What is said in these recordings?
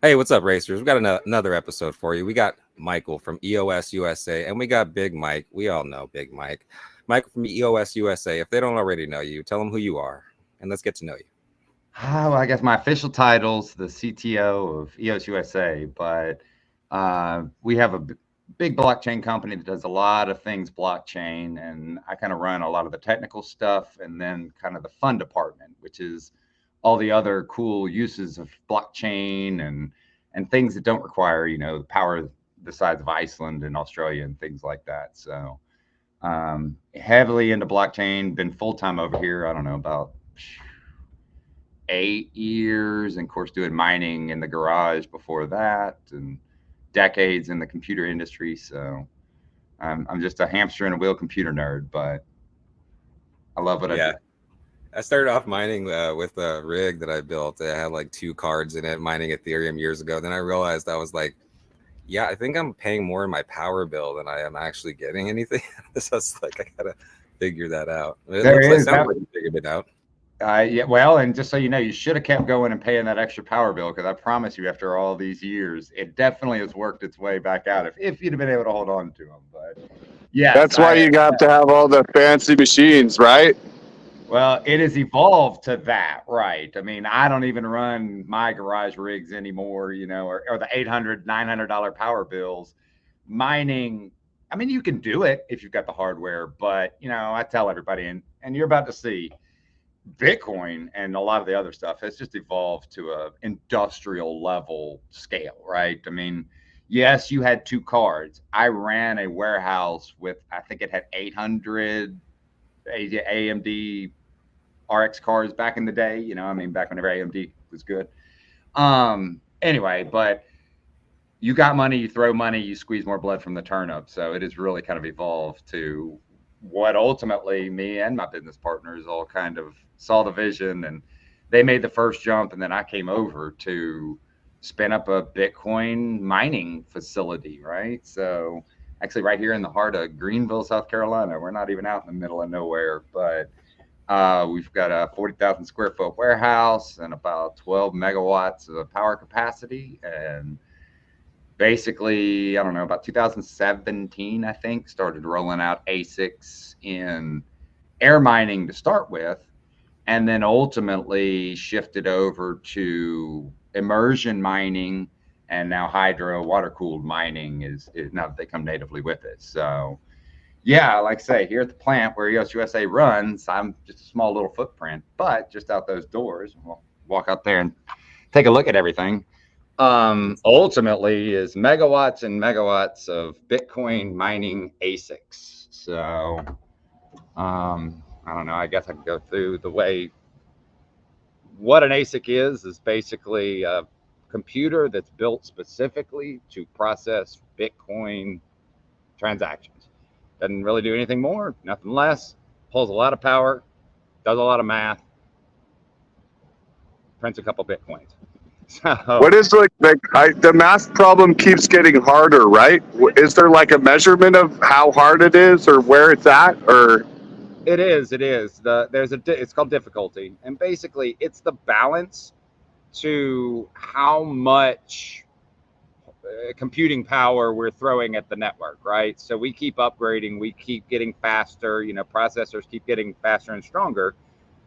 Hey, what's up, racers? We got another episode for you. We got Michael from EOS USA, and we got Big Mike. We all know Big Mike. Michael from EOS USA. If they don't already know you, tell them who you are, and let's get to know you. Well, I guess my official title's the CTO of EOS USA, but we have a big blockchain company that does a lot of things blockchain, and I kind of run a lot of the technical stuff, and then kind of the fun department, which is all the other cool uses of blockchain and things that don't require the power the size of Iceland and Australia and things like that. So heavily into blockchain, been full time over here. I don't know about 8 years, and of course doing mining in the garage before that, and decades in the computer industry. So I'm just a hamster in a wheel computer nerd, but I love what I Yeah, do. I started off mining with a rig that I built. It had like 2 cards in it, mining Ethereum years ago. Then I realized I was like, yeah, I think I'm paying more in my power bill than I am actually getting anything. So it's like I gotta figure that out. It There looks like is sounds that. like you figured it out. Yeah, well, and just so you know, you should have kept going and paying that extra power bill, because I promise you, after all these years, it definitely has worked its way back out if you'd have been able to hold on to them. But yes, That's why you have to have all the fancy machines, right? well, it has evolved to that, right? I mean, I don't even run my garage rigs anymore, or the $800, $900 power bills. Mining, I mean, you can do it if you've got the hardware, but I tell everybody, and you're about to see, Bitcoin and a lot of the other stuff has just evolved to a industrial level scale, right? I mean, yes, you had 2 cards. I ran a warehouse with, I think it had 800 AMD RX cards back in the day. I mean, back whenever AMD was good. Anyway, but you got money, you throw money, you squeeze more blood from the turnip. So it has really kind of evolved to what ultimately me and my business partners all kind of saw the vision, and they made the first jump. And then I came over to spin up a Bitcoin mining facility, right? So actually right here in the heart of Greenville, South Carolina. We're not even out in the middle of nowhere, but we've got a 40,000 square foot warehouse and about 12 megawatts of power capacity. And basically, I don't know, about 2017, I think, started rolling out ASICs in air mining to start with, and then ultimately shifted over to immersion mining, and now hydro water cooled mining is now that they come natively with it. So yeah, like I say, here at the plant where EOS USA runs, I'm just a small little footprint, but just out those doors, we'll walk out there and take a look at everything. Ultimately is megawatts and megawatts of Bitcoin mining ASICs. So I don't know. I guess I can go through the way. What an ASIC is basically a computer that's built specifically to process Bitcoin transactions. Doesn't really do anything more, nothing less. Pulls a lot of power, does a lot of math, prints a couple Bitcoins. So What is the math problem keeps getting harder, right? Is there like a measurement of how hard it is or where it's at, or it is. It is. It's called difficulty, and basically, it's the balance to how much computing power we're throwing at the network, right? So we keep upgrading, we keep getting faster. Processors keep getting faster and stronger.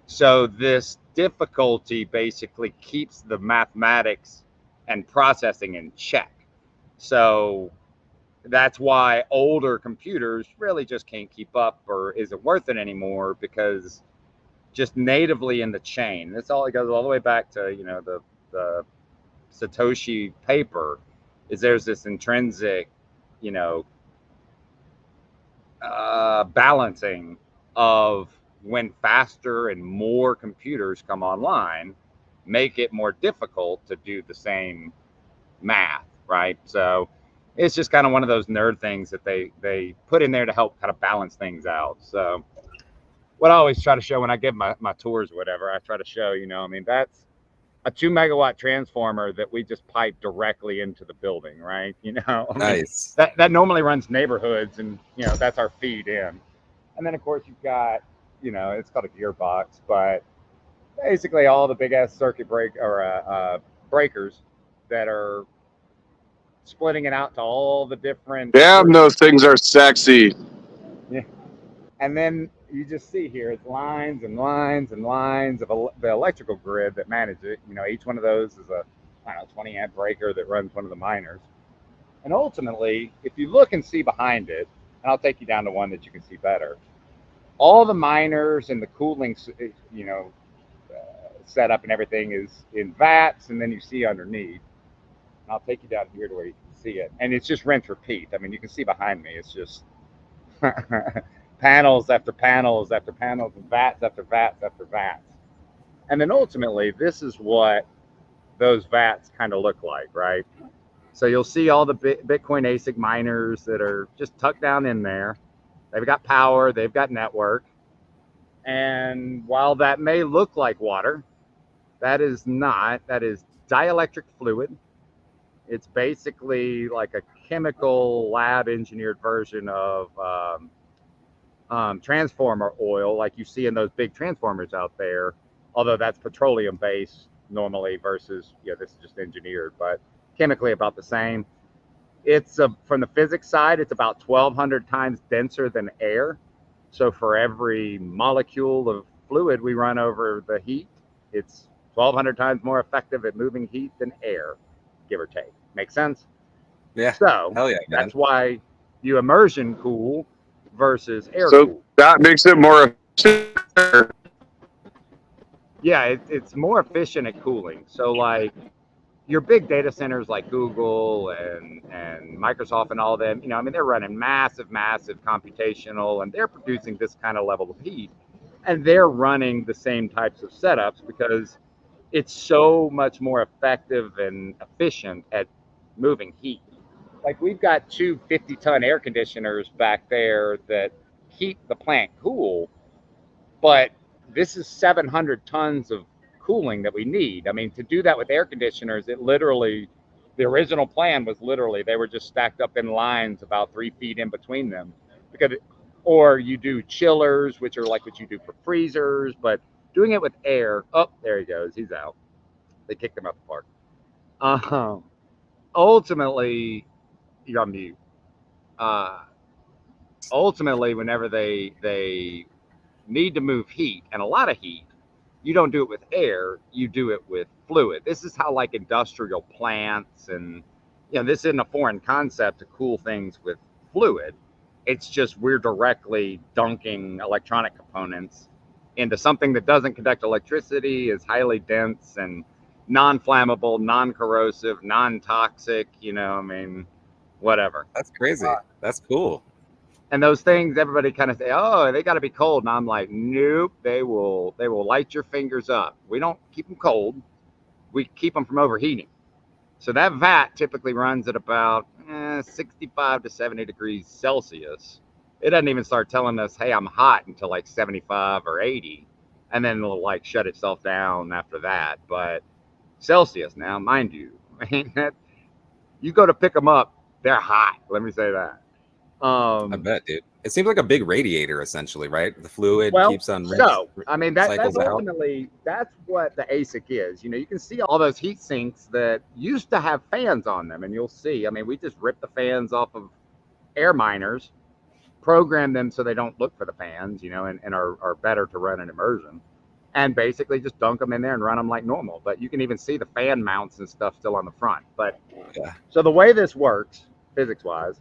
So this difficulty basically keeps the mathematics and processing in check. So that's why older computers really just can't keep up or isn't worth it anymore, because just natively in the chain, that's all. It goes all the way back to the Satoshi paper. Is there's this intrinsic you know balancing of when faster and more computers come online, make it more difficult to do the same math, right? So it's just kind of one of those nerd things that they put in there to help kind of balance things out. So what I always try to show when I give my tours or whatever, I try to show, I mean, that's a 2 megawatt transformer that we just pipe directly into the building, right? I mean, Nice. that normally runs neighborhoods, and that's our feed in. And then of course you've got, it's called a gearbox, but basically all the big ass circuit breakers that are splitting it out to all the different. Damn, those things are sexy. Yeah. And then you just see here it's lines and lines and lines of the electrical grid that manage it. You know, each one of those is a, I don't know, 20 amp breaker that runs one of the miners. And ultimately, if you look and see behind it, and I'll take you down to one that you can see better, all the miners and the cooling, you know, setup and everything is in vats, and then you see underneath. And I'll take you down here to where you can see it. And it's just rinse repeat. I mean, you can see behind me, it's just panels after panels after panels, and vats after vats after vats. And then ultimately, this is what those vats kind of look like, right? So you'll see all the Bitcoin ASIC miners that are just tucked down in there. They've got power, they've got network. And while that may look like water, that is not. That is dielectric fluid. It's basically like a chemical lab engineered version of transformer oil, like you see in those big transformers out there, although that's petroleum based normally versus, yeah, this is just engineered, but chemically about the same. It's from the physics side, it's about 1,200 times denser than air. So for every molecule of fluid we run over the heat, it's 1,200 times more effective at moving heat than air, give or take. Make sense? Yeah. So Hell yeah, man. that's why you immersion cool versus air So cool. that makes it more efficient. Yeah, it's more efficient at cooling. So like your big data centers like Google and Microsoft and all of them, you know, I mean, they're running massive computational, and they're producing this kind of level of heat, and they're running the same types of setups because it's so much more effective and efficient at moving heat. Like we've got two 50-ton air conditioners back there that keep the plant cool, but this is 700 tons of cooling that we need. I mean, to do that with air conditioners, it literally, the original plan was literally they were just stacked up in lines about 3 feet in between them. Because, or you do chillers, which are like what you do for freezers, but doing it with air, oh, there he goes, he's out. They kicked him out the park. Ultimately, you're on mute. Ultimately, whenever they need to move heat, and a lot of heat, you don't do it with air, you do it with fluid. This is how like industrial plants and, you know, this isn't a foreign concept to cool things with fluid. It's just we're directly dunking electronic components into something that doesn't conduct electricity, is highly dense and non-flammable, non-corrosive, non-toxic, you know, I mean, whatever. That's crazy. That's cool. And those things, everybody kind of say, "Oh, they got to be cold." And I'm like, "Nope, they will light your fingers up. We don't keep them cold. We keep them from overheating." So that vat typically runs at about 65 to 70 degrees Celsius. It doesn't even start telling us, "Hey, I'm hot," until like 75 or 80, and then it'll like shut itself down after that. But Celsius, now, mind you, you go to pick them up, they're hot. Let me say that. I bet, dude. It seems like a big radiator, essentially, right? The fluid Well, keeps on so I mean that's cycles out. ultimately that's what the ASIC is. You know, you can see all those heat sinks that used to have fans on them, and you'll see. I mean, we just rip the fans off of air miners, program them so they don't look for the fans, you know, and are better to run an immersion, and basically just dunk them in there and run them like normal. But you can even see the fan mounts and stuff still on the front. But Yeah. so the way this works, physics-wise,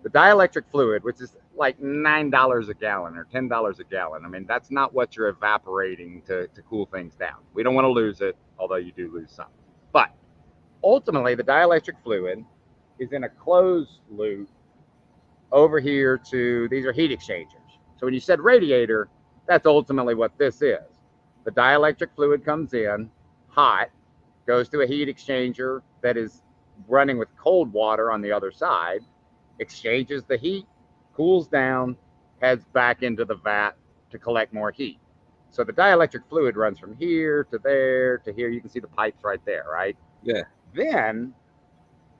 the dielectric fluid, which is like $9 a gallon or $10 a gallon. I mean, that's not what you're evaporating to cool things down. We don't want to lose it, although you do lose some. But ultimately, the dielectric fluid is in a closed loop over here to, these are heat exchangers. So when you said radiator, that's ultimately what this is. The dielectric fluid comes in hot, goes to a heat exchanger that is running with cold water on the other side, exchanges the heat, cools down, heads back into the vat to collect more heat. So the dielectric fluid runs from here to there to here. You can see the pipes right there, right? Yeah. Then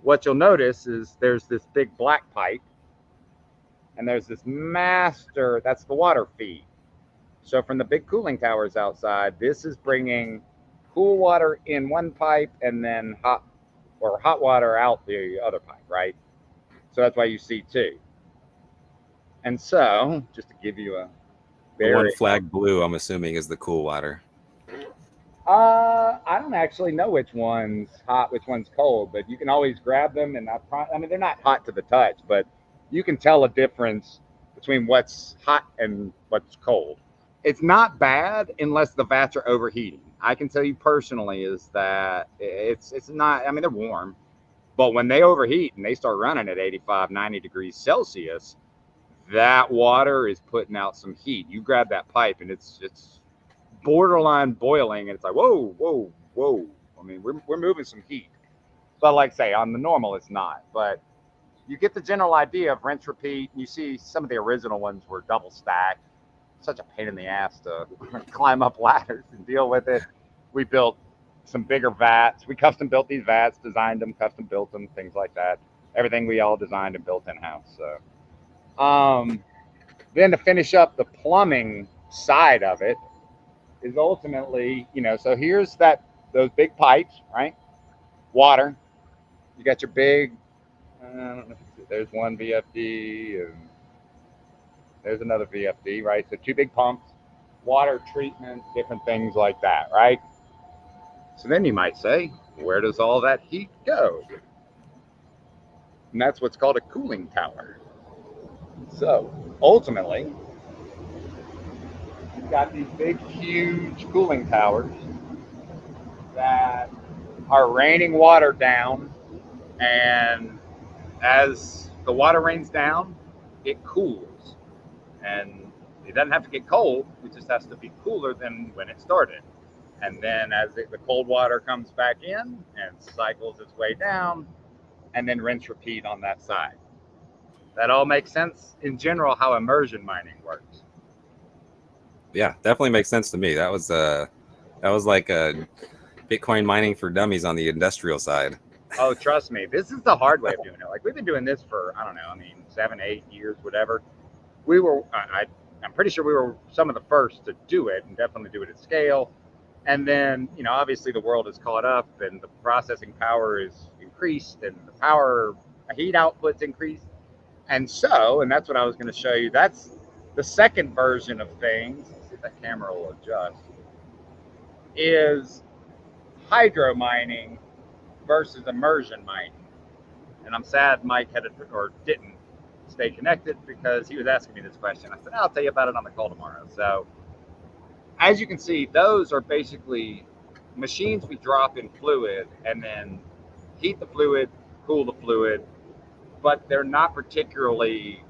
what you'll notice is there's this big black pipe, and there's this master, that's the water feed. So from the big cooling towers outside, this is bringing cool water in one pipe and then hot or hot water out the other pipe, right? So that's why you see two. And so, just to give you a The one very flag blue, I'm assuming, is the cool water. I don't actually know which one's hot, which one's cold, but you can always grab them, and I mean they're not hot to the touch, but you can tell a difference between what's hot and what's cold. It's not bad unless the vats are overheating. I can tell you personally is that it's not. I mean they're warm, but when they overheat and they start running at 85, 90 degrees Celsius, that water is putting out some heat. You grab that pipe and it's borderline boiling, and it's like whoa, whoa, whoa. I mean, we're moving some heat. But like I say, on the normal, it's not. But you get the general idea of rinse, repeat. You see some of the original ones were double stacked. Such a pain in the ass to climb up ladders and deal with it. We built some bigger vats. We custom built these vats, designed them, custom built them, things like that. Everything we all designed and built in house. So, then to finish up the plumbing side of it, is ultimately, so here's those big pipes, right? Water. You got your big, I don't know if you see, there's one VFD and there's another VFD, right? So two big pumps, water treatment, different things like that, right? So then you might say, where does all that heat go? And that's what's called a cooling tower. So ultimately, you've got these big, huge cooling towers that are raining water down, and as the water rains down, it cools. And it doesn't have to get cold, it just has to be cooler than when it started. And then as the cold water comes back in and cycles its way down, and then rinse repeat on that side. That all makes sense in general how immersion mining works. Yeah, definitely makes sense to me. That was like Bitcoin mining for dummies on the industrial side. Oh, trust me, this is the hard way of doing it. Like we've been doing this for, I don't know, 7, 8 years, whatever. I'm pretty sure we were some of the first to do it, and definitely do it at scale. And then, obviously the world has caught up and the processing power is increased and the power heat output's increased. And that's what I was going to show you. That's the second version of things. Let's see if that camera will adjust. Is hydro mining versus immersion mining. And I'm sad Mike didn't stay connected because he was asking me this question. I said, I'll tell you about it on the call tomorrow. So as you can see, those are basically machines we drop in fluid and then heat the fluid, cool the fluid, but they're not particularly,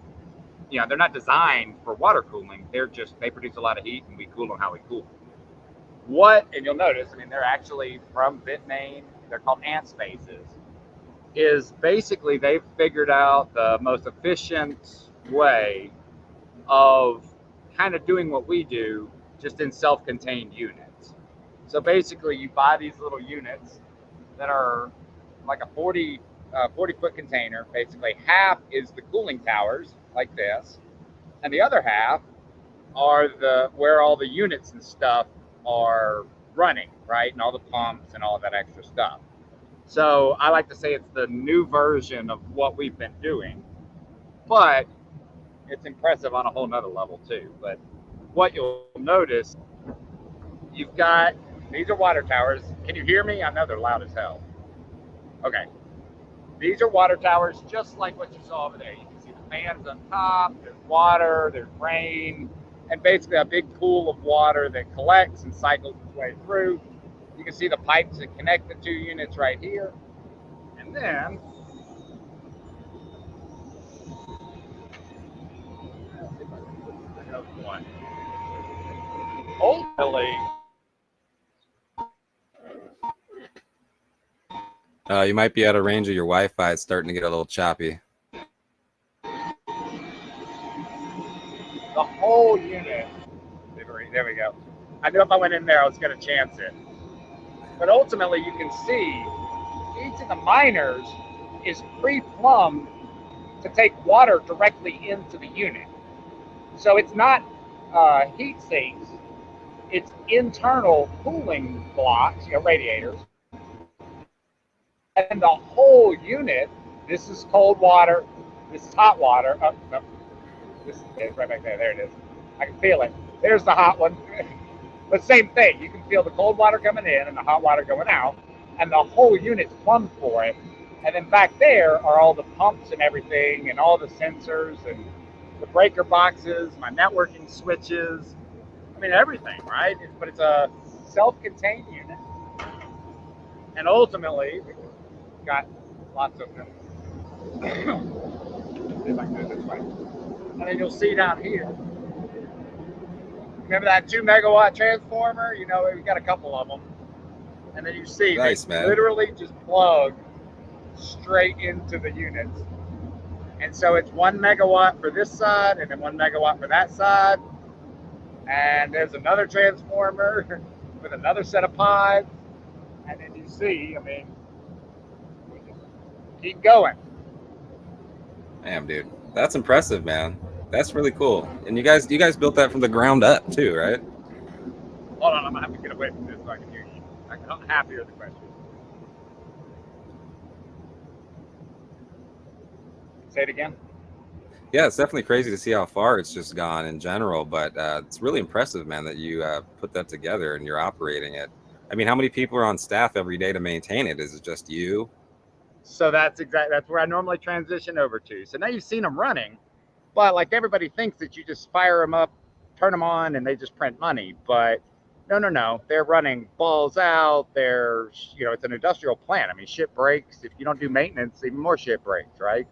they're not designed for water cooling. They produce a lot of heat and we cool them how we cool them. And you'll notice, they're actually from Bitmain, they're called ant spaces, is basically they've figured out the most efficient way of kind of doing what we do, just in self-contained units. So basically you buy these little units that are like a 40-foot container. Basically half is the cooling towers like this, and the other half are where all the units and stuff are running, right? And all the pumps and all of that extra stuff. So I like to say it's the new version of what we've been doing, but it's impressive on a whole nother level too. But what you'll notice, these are water towers. Can you hear me? I know they're loud as hell. Okay. These are water towers just like what you saw over there. You can see the fans on top, there's water, there's rain, and basically a big pool of water that collects and cycles its way through. You can see the pipes that connect the two units right here. And then, ultimately, You might be out of range of your Wi-Fi. It's starting to get a little choppy. the whole unit, there we go. I knew if I went in there, I was going to chance it. But ultimately, you can see each of the miners is pre-plumbed to take water directly into the unit. So it's not heat sinks, it's internal cooling blocks, radiators, And the whole unit, this is cold water, this is hot water. Oh, no, this is it, right back there. There it is. I can feel it. There's the hot one. But same thing. You can feel the cold water coming in and the hot water going out, and the whole unit's plumbed for it. And then back there are all the pumps and everything, and all the sensors and the breaker boxes, my networking switches. I mean, everything, right? But it's a self-contained unit, and ultimately, we've got lots of them. See if I can do it this way. And then you'll see down here. Remember that 2 megawatt transformer? You know, we've got a couple of them. And then you see Nice, they man. literally just plug straight into the units. And so it's 1 megawatt for this side and then 1 megawatt for that side. And there's another transformer with another set of pods. And then you see, I mean, we just keep going. Damn, dude, that's impressive, man. That's really cool. And you guys built that from the ground up too, right? Hold on, I'm gonna have to get away from this so I can hear you. I don't have to hear the question. Say it again. Yeah, it's definitely crazy to see how far it's just gone in general, but it's really impressive, man, that you put that together and you're operating it. I mean, how many people are on staff every day to maintain it? Is it just you? So that's where I normally transition over to. So now you've seen them running, but like everybody thinks that you just fire them up, turn them on, and they just print money. But no, they're running balls out. It's an industrial plant. I mean, shit breaks. If you don't do maintenance, even more shit breaks, right?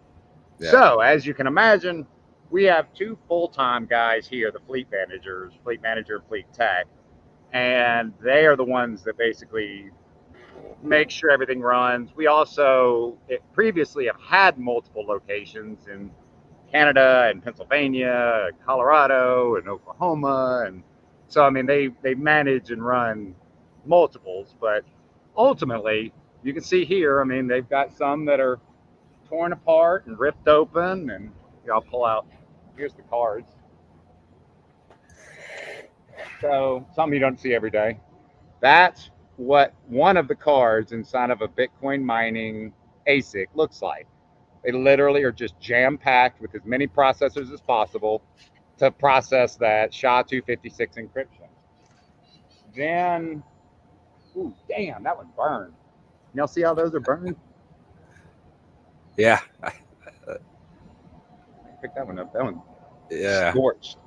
Yeah. So as you can imagine, we have 2 full-time guys here, the fleet managers, fleet manager, fleet tech, and they are the ones that basically make sure everything runs. We also previously have had multiple locations in Canada and Pennsylvania, Colorado and Oklahoma, and so I mean they manage and run multiples, but ultimately you can see here, I mean they've got some that are torn apart and ripped open, and I'll pull out. Here's the cards. So something you don't see every day. That's what one of the cards inside of a Bitcoin mining ASIC looks like. They literally are just jam-packed with as many processors as possible to process that SHA-256 encryption. Then, ooh, damn, that one burned. Y'all see how those are burned? Yeah. Pick that one up. That one Yeah. scorched.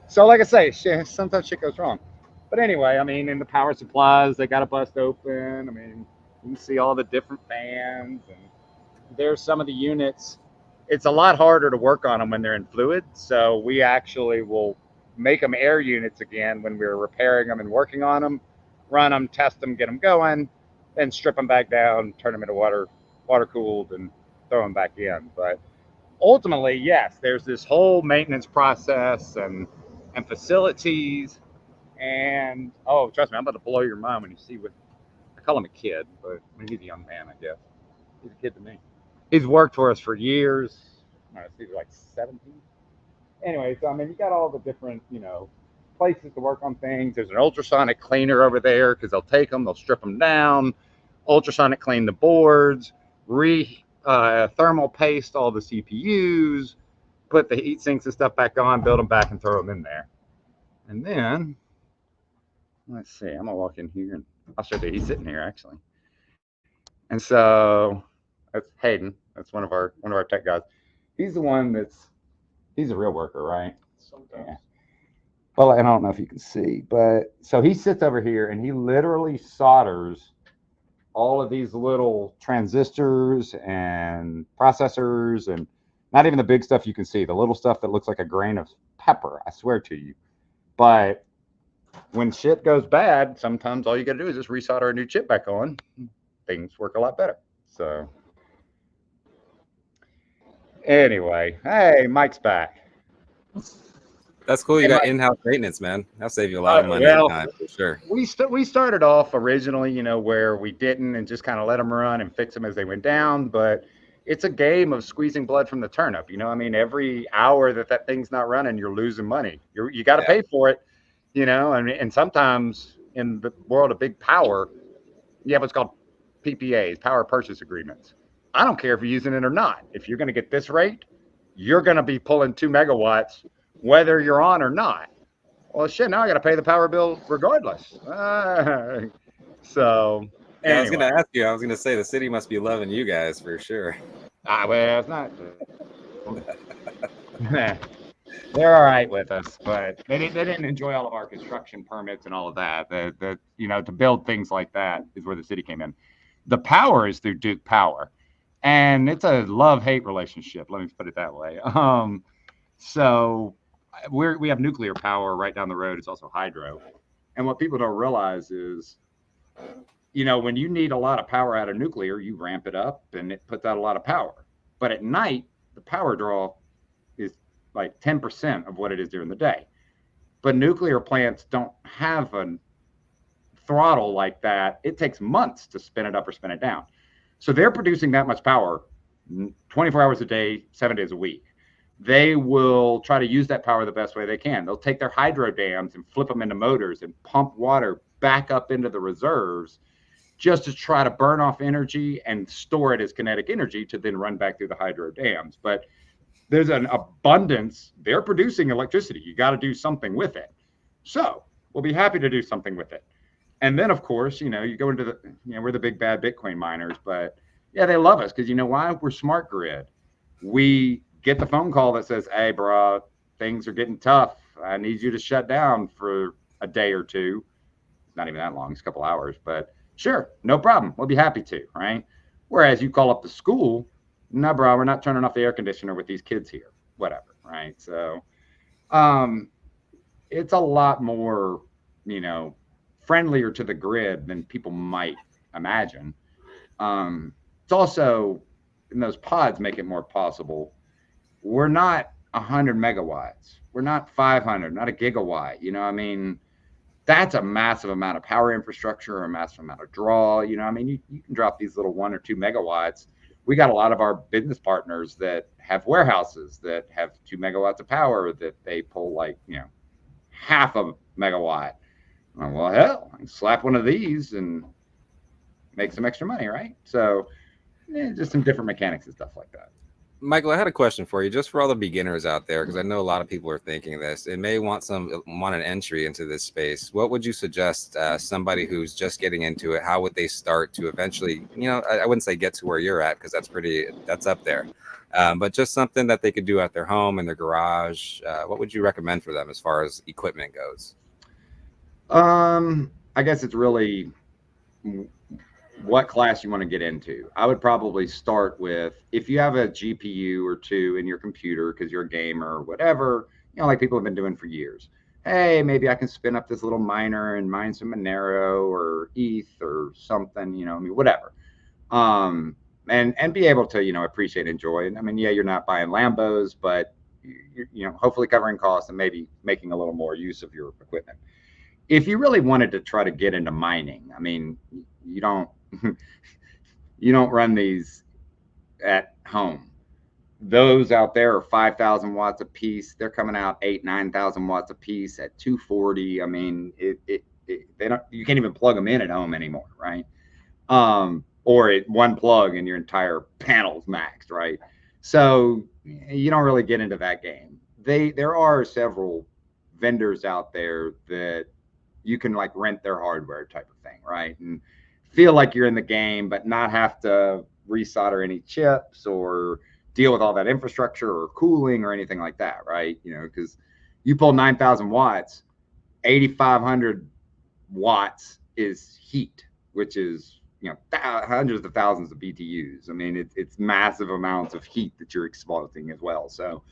So, like I say, sometimes shit goes wrong. But anyway, I mean, in the power supplies, they got to bust open. I mean, you can see all the different fans, and there's some of the units. It's a lot harder to work on them when they're in fluid. So we actually will make them air units again when we're repairing them and working on them, run them, test them, get them going, then strip them back down, turn them into water cooled, and throw them back in. But ultimately, yes, there's this whole maintenance process and facilities. And oh, trust me, I'm about to blow your mind when you see what I call him a kid, but I mean, he's a young man, I guess. He's a kid to me. He's worked for us for years. I don't know, he's like 17. Anyway, so I mean, you got all the different, places to work on things. There's an ultrasonic cleaner over there because they'll take them, they'll strip them down, ultrasonic clean the boards, thermal paste all the CPUs, put the heat sinks and stuff back on, build them back, and throw them in there. And then, let's see, I'm gonna walk in here and I'll show you. He's sitting here actually. And so that's Hayden. That's one of our tech guys. He's the one he's a real worker, right? Sometimes. Yeah. Well, I don't know if you can see, but so he sits over here and he literally solders all of these little transistors and processors, and not even the big stuff you can see, the little stuff that looks like a grain of pepper, I swear to you. But when shit goes bad, sometimes all you got to do is just resolder a new chip back on. Things work a lot better. So anyway, hey, Mike's back. That's cool. You got in-house maintenance, man. That'll save you a lot of money and time for sure. We started off originally, where we didn't and just kind of let them run and fix them as they went down. But it's a game of squeezing blood from the turnip. I mean, every hour that thing's not running, you're losing money. You got to pay for it, and sometimes in the world of big power, you have what's called PPAs, power purchase agreements. I don't care if you're using it or not. If you're going to get this rate, you're going to be pulling 2 megawatts, whether you're on or not. Well, shit, now I got to pay the power bill regardless. So, Yeah, I was anyway. gonna ask you. I was gonna say the city must be loving you guys for sure. Well, it's not. They're all right with us, but they didn't enjoy all of our construction permits and all of that. To build things like that is where the city came in. The power is through Duke Power, and it's a love-hate relationship. Let me put it that way. So we have nuclear power right down the road. It's also hydro, and what people don't realize is, when you need a lot of power out of nuclear, you ramp it up and it puts out a lot of power. But at night, the power draw is like 10% of what it is during the day. But nuclear plants don't have a throttle like that. It takes months to spin it up or spin it down. So they're producing that much power 24 hours a day, 7 days a week. They will try to use that power the best way they can. They'll take their hydro dams and flip them into motors and pump water back up into the reserves just to try to burn off energy and store it as kinetic energy to then run back through the hydro dams. But there's an abundance. They're producing electricity. You got to do something with it. So we'll be happy to do something with it. And then, of course, you go into we're the big bad Bitcoin miners, but yeah, they love us because you know why? We're smart grid. We get the phone call that says, hey, bro, things are getting tough. I need you to shut down for a day or two. It's not even that long. It's a couple hours, but sure, no problem. We'll be happy to, right? Whereas you call up the school, no, bro, we're not turning off the air conditioner with these kids here, whatever, right? So it's a lot more, friendlier to the grid than people might imagine. It's also, and those pods make it more possible. We're not 100 megawatts. We're not 500, not a gigawatt. That's a massive amount of power infrastructure, a massive amount of draw. You can drop these little 1 or 2 megawatts. We got a lot of our business partners that have warehouses that have 2 megawatts of power that they pull half a megawatt. Well, hell, I can slap one of these and make some extra money, right? So just some different mechanics and stuff like that. Michael, I had a question for you, just for all the beginners out there, because I know a lot of people are thinking this and may want an entry into this space. What would you suggest somebody who's just getting into it? How would they start to eventually, I wouldn't say get to where you're at, because that's up there, but just something that they could do at their home, in their garage. What would you recommend for them as far as equipment goes? I guess it's really what class you want to get into. I would probably start with, if you have a GPU or two in your computer because you're a gamer or whatever, like people have been doing for years. Hey, maybe I can spin up this little miner and mine some Monero or ETH or something, whatever. And be able to, appreciate and enjoy it. Yeah, you're not buying Lambos, but you're hopefully covering costs and maybe making a little more use of your equipment. If you really wanted to try to get into mining, you don't run these at home. Those out there are 5,000 watts a piece. They're coming out 9,000 watts a piece at 240. You can't even plug them in at home anymore, right? Or one plug and your entire panel's maxed, right? So you don't really get into that game. There are several vendors out there that you can rent their hardware type of thing, right? And feel like you're in the game, but not have to resolder any chips or deal with all that infrastructure or cooling or anything like that, right? Because you pull 9,000 watts, 8,500 watts is heat, which is, hundreds of thousands of BTUs. It's massive amounts of heat that you're exposing as well. So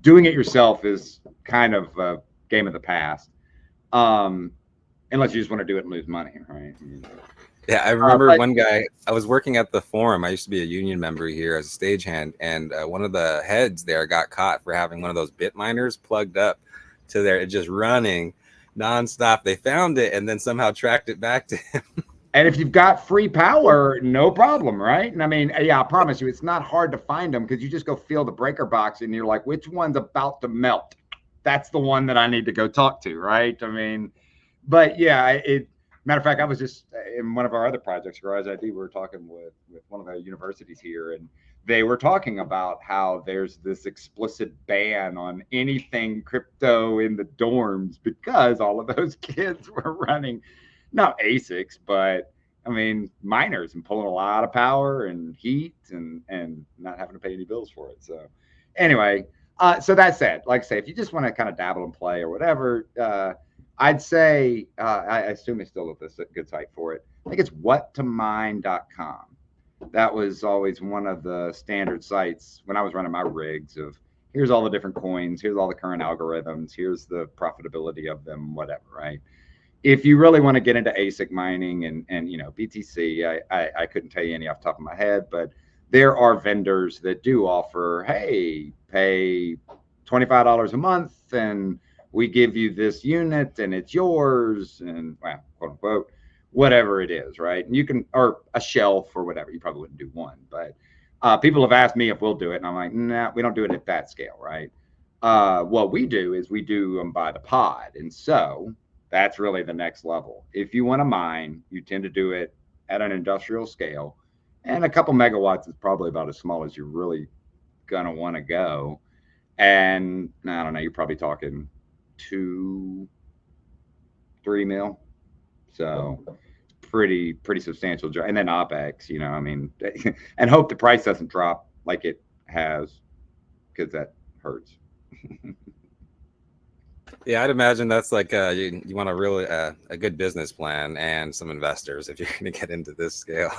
doing it yourself is kind of a game of the past. Unless you just want to do it and lose money, right? Yeah, I remember one guy, I was working at the forum. I used to be a union member here as a stagehand, and one of the heads there got caught for having one of those bit miners plugged up to there, just running nonstop. They found it and then somehow tracked it back to him. And if you've got free power, no problem, right? And yeah, I promise you, it's not hard to find them because you just go feel the breaker box and you're like, which one's about to melt? That's the one that I need to go talk to, right? But yeah, Matter of fact, I was just in one of our other projects, Garage ID, we were talking with one of the universities here, and they were talking about how there's this explicit ban on anything crypto in the dorms because all of those kids were running not ASICs, but I mean miners and pulling a lot of power and heat and not having to pay any bills for it. So anyway, so that said, like I say, if you just want to kind of dabble and play or whatever, I'd say I assume it's still a good site for it. I think it's whattomine.com. That was always one of the standard sites when I was running my rigs of here's all the different coins, here's all the current algorithms, here's the profitability of them, whatever, right? If you really want to get into ASIC mining and you know, BTC, I couldn't tell you any off the top of my head, but there are vendors that do offer, hey, pay $25 a month and we give you this unit and it's yours and, well, quote unquote, whatever it is, right? And you can, or a shelf or whatever. You probably wouldn't do one, but people have asked me if we'll do it. And I'm like, nah, we don't do it at that scale, right? What we do is we do them by the pod. And so that's really the next level. If you want to mine, you tend to do it at an industrial scale. And a couple megawatts is probably about as small as you're really going to want to go. And I don't know, you're probably talking 2-3 mil. So pretty substantial. And then OpEx, you know, I mean, and hope the price doesn't drop like it has, because that hurts. Yeah, I'd imagine that's like you want a really a good business plan and some investors if you're going to get into this scale.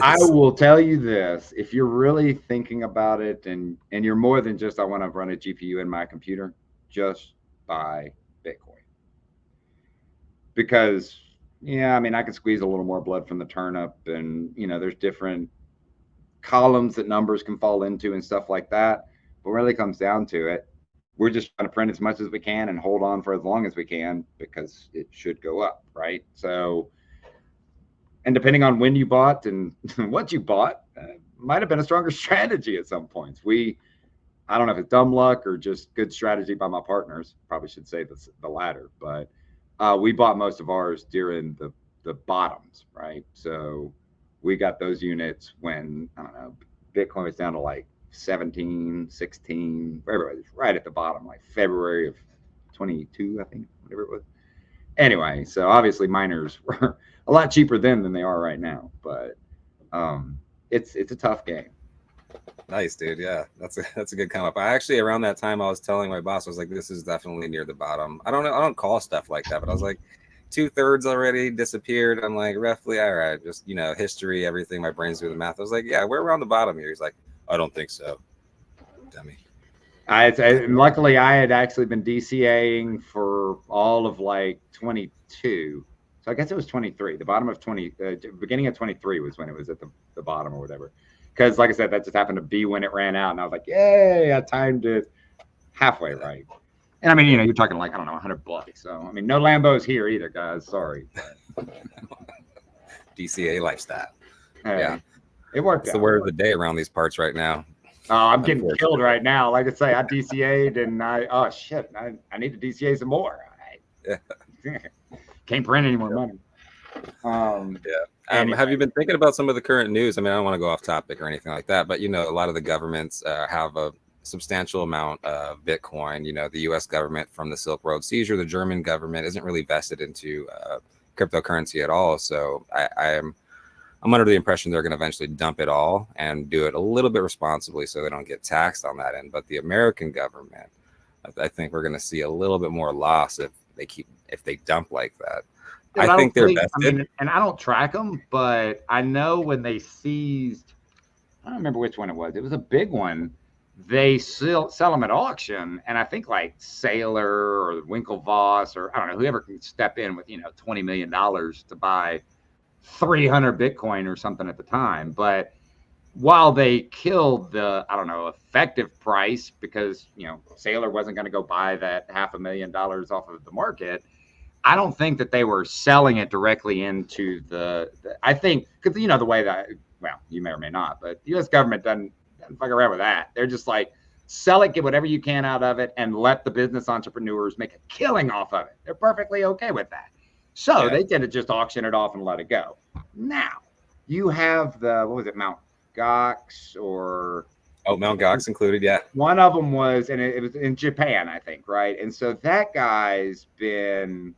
I will tell you this: if you're really thinking about it, and you're more than just I want to run a GPU in my computer, just buy Bitcoin. Because yeah, I mean, I can squeeze a little more blood from the turnip, and you know, there's different columns that numbers can fall into and stuff like that. But when it really comes down to it, we're just trying to print as much as we can and hold on for as long as we can because it should go up, right? So, and depending on when you bought and what you bought, might have been a stronger strategy at some points. I don't know if it's dumb luck or just good strategy by my partners. Probably should say the latter, but we bought most of ours during the bottoms, right? So we got those units when, I don't know, Bitcoin was down to like 17, 16, right at the bottom, like February of 22, I think, whatever it was. Anyway, so obviously miners were a lot cheaper then than they are right now, but it's a tough game. Nice, dude. Yeah, that's a good come up. I actually, around that time, I was telling my boss, I was like, this is definitely near the bottom. I don't call stuff like that, but I was like, 2/3 already disappeared. I'm like, roughly, all right, just, you know, history, everything. My brain's doing the math. I was like, yeah, we're around the bottom here. He's like, I don't think so. Dummy. And luckily, I had actually been DCAing for all of like 22. So I guess it was 23. The bottom of beginning of 23 was when it was at the bottom or whatever. Because like I said, that just happened to be when it ran out. And I was like, yay, I timed it halfway right. And I mean, you know, you're talking like, I don't know, $100. So, I mean, no Lambos here either, guys. Sorry. DCA lifestyle. Hey, yeah. It worked out. It's the word of the day around these parts right now. Oh, I'm getting killed right now. Like I say, I DCA'd and oh shit, I need to DCA some more. Yeah. Can't print any more money. Anyway. Have you been thinking about some of the current news? I mean, I don't want to go off topic or anything like that, but you know, a lot of the governments have a substantial amount of Bitcoin. You know, the U.S. government from the Silk Road seizure, the German government isn't really vested into cryptocurrency at all. So I'm under the impression they're going to eventually dump it all and do it a little bit responsibly so they don't get taxed on that end. But the American government, I think we're going to see a little bit more loss if they dump like that. I think they're vested. I mean, and I don't track them, but I know when they seized, I don't remember which one it was. It was a big one. They sell them at auction, and I think like Saylor or Winklevoss or I don't know, whoever can step in with, you know, $20 million to buy 300 Bitcoin or something at the time. But while they killed the, I don't know, effective price because, you know, Saylor wasn't going to go buy that $500,000 off of the market, I don't think that they were selling it directly into I think, because, you know, the way that, well, you may or may not, but the U.S. government doesn't fuck around with that. They're just like, sell it, get whatever you can out of it, and let the business entrepreneurs make a killing off of it. They're perfectly okay with that. So Yeah. they tend to just auction it off and let it go. Now you have the, what was it, Mount Gox or Mount Gox included. Yeah. one of them was, and it was in Japan, I think, right? And so that guy's been,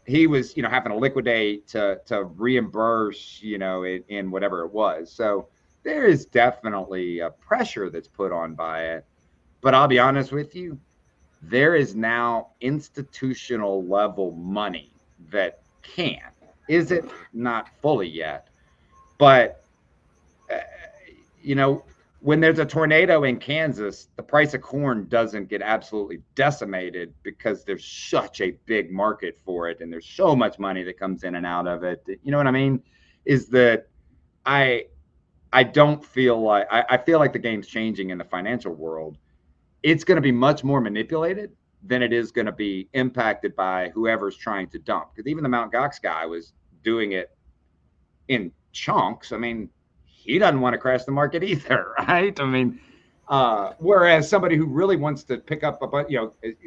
he was, having to liquidate to reimburse, in whatever it was. So there is definitely a pressure that's put on by it. But I'll be honest with you, there is now institutional level money that can. Is it not fully yet? But uh, you know, when there's a tornado in Kansas, the price of corn doesn't get absolutely decimated because there's such a big market for it and there's so much money that comes in and out of it. You know what I mean? Is that I I don't feel like I feel like the game's changing in the financial world. It's going to be much more manipulated than it is going to be impacted by whoever's trying to dump. Because even the Mount Gox guy was doing it in chunks. I mean, he doesn't want to crash the market either, right? I mean, whereas somebody who really wants to pick up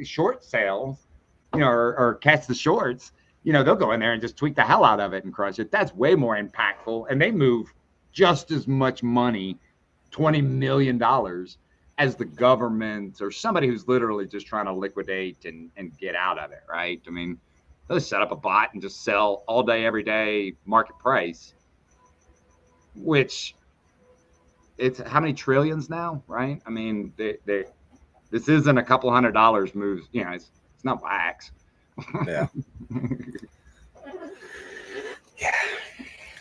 short sales, or catch the shorts, they'll go in there and just tweak the hell out of it and crush it. That's way more impactful, and they move just as much money, $20 million, as the government or somebody who's literally just trying to liquidate and get out of it, right? I mean, they'll set up a bot and just sell all day, every day, market price, which it's how many trillions now, right? I mean, this isn't a couple $100 moves. It's not wax. Yeah. Yeah.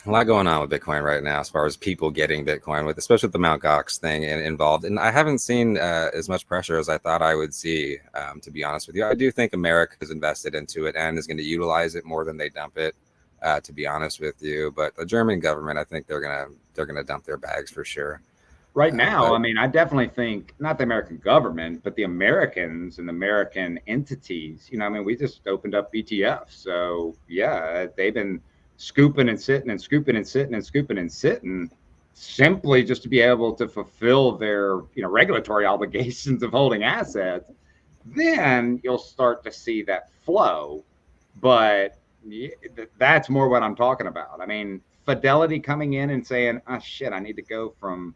A lot going on with Bitcoin right now as far as people getting Bitcoin, with especially with the Mt. Gox thing involved. And I haven't seen as much pressure as I thought I would see, to be honest with you. I do think America has invested into it and is going to utilize it more than they dump it, to be honest with you. But the German government, I think they're gonna dump their bags for sure. Right now, I mean, I definitely think not the American government, but the Americans and the American entities. I mean, we just opened up BTF, so yeah, they've been scooping and sitting and scooping and sitting and scooping and sitting, simply just to be able to fulfill their regulatory obligations of holding assets. Then you'll start to see that flow, but that's more what I'm talking about. I mean, Fidelity coming in and saying, "Oh shit, I need to go from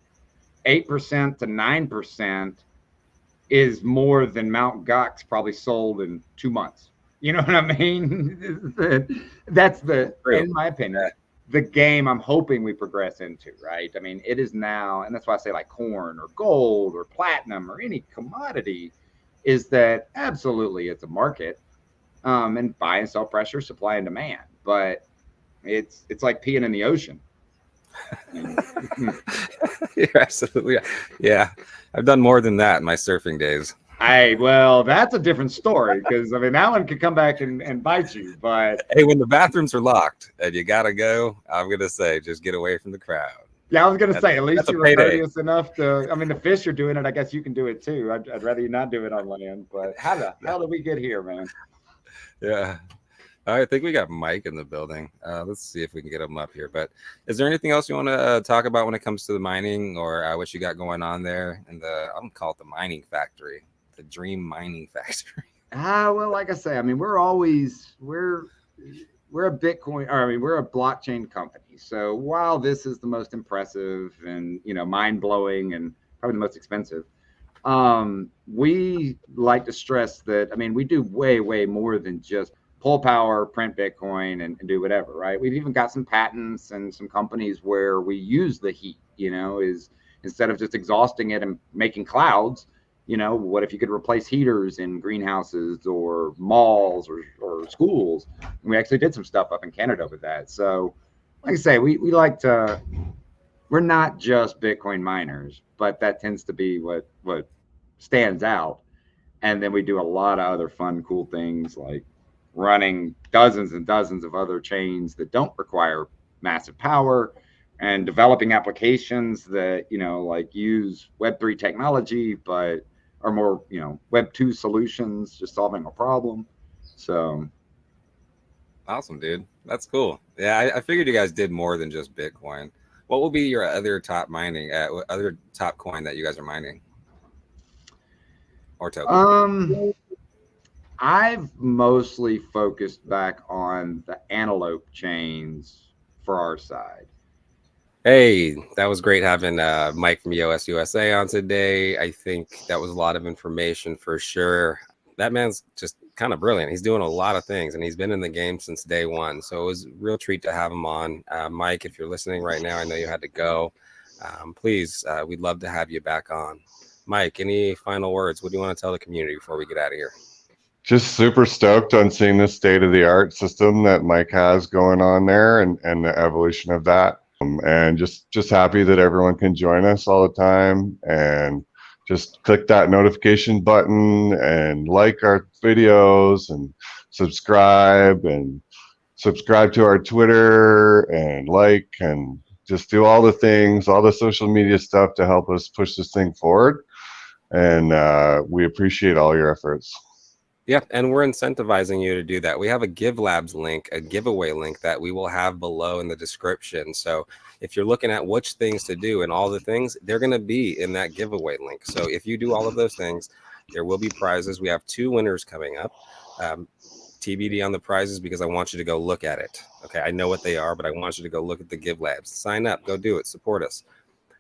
8% to 9% is more than Mount Gox probably sold in 2 months." You know what I mean? That's in my opinion, the game I'm hoping we progress into, right? I mean, it is now, and that's why I say like corn or gold or platinum or any commodity, is that absolutely it's a market, and buy and sell pressure, supply and demand, but it's like peeing in the ocean. You're absolutely, yeah. I've done more than that in my surfing days. Well, that's a different story, because I mean that one could come back and bite you. But hey, when the bathrooms are locked and you gotta go, I'm gonna say just get away from the crowd. Yeah, I was gonna say at least you were payday. courteous enough to. I mean, the fish are doing it. I guess you can do it too. I'd rather you not do it on land. But how the hell did we get here, man? Yeah. I think we got Mike in the building. Let's see if we can get him up here. But is there anything else you want to talk about when it comes to the mining, or what you got going on there? And I'm gonna call it the mining factory, the dream mining factory. Well, like I say, I mean, we're a Bitcoin, or I mean, we're a blockchain company. So while this is the most impressive and mind blowing and probably the most expensive, we like to stress that. I mean, we do way more than just pull power, print Bitcoin, and do whatever, right? We've even got some patents and some companies where we use the heat, is instead of just exhausting it and making clouds, what if you could replace heaters in greenhouses or malls or schools? And we actually did some stuff up in Canada with that. So like I say, we like to, we're not just Bitcoin miners, but that tends to be what stands out. And then we do a lot of other fun, cool things like running dozens and dozens of other chains that don't require massive power, and developing applications that like use Web3 technology but are more Web2 solutions, just solving a problem. So awesome, dude. That's cool. Yeah, I figured you guys did more than just Bitcoin. What will be your other top coin that you guys are mining, or token? I've mostly focused back on the antelope chains for our side. Hey, that was great having Mike from EOS USA on today. I think that was a lot of information for sure. That man's just kind of brilliant. He's doing a lot of things, and he's been in the game since day one. So it was a real treat to have him on. Mike, if you're listening right now, I know you had to go. Please, we'd love to have you back on. Mike, any final words? What do you want to tell the community before we get out of here? Just super stoked on seeing this state-of-the-art system that Mike has going on there, and the evolution of that. And just happy that everyone can join us all the time, and just click that notification button and like our videos and subscribe to our Twitter and just do all the things, all the social media stuff to help us push this thing forward. And we appreciate all your efforts. Yeah, and we're incentivizing you to do that. We have a Give Labs link, a giveaway link that we will have below in the description. So if you're looking at which things to do and all the things, they're going to be in that giveaway link. So if you do all of those things, there will be prizes. We have 2 winners coming up. TBD on the prizes because I want you to go look at it. Okay, I know what they are, but I want you to go look at the Give Labs. Sign up, go do it, support us.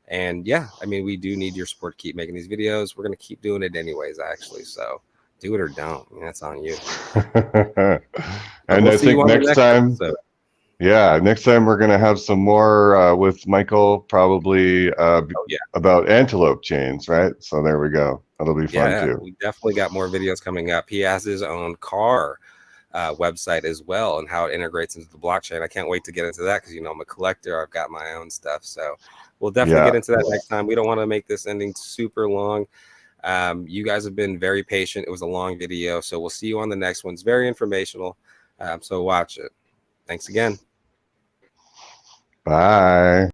And yeah, I mean, we do need your support to keep making these videos. We're going to keep doing it anyways, actually. So do it or don't. I mean, that's on you. And we'll I think next time, episode. yeah, next time we're going to have some more with Michael, probably about antelope chains, right? So there we go. That'll be fun too. We definitely got more videos coming up. He has his own car website as well and how it integrates into the blockchain. I can't wait to get into that because, you know, I'm a collector. I've got my own stuff. So we'll definitely get into that next time. We don't want to make this ending super long. You guys have been very patient. It was a long video, so we'll see you on the next one. It's very informational, so watch it. Thanks again. Bye.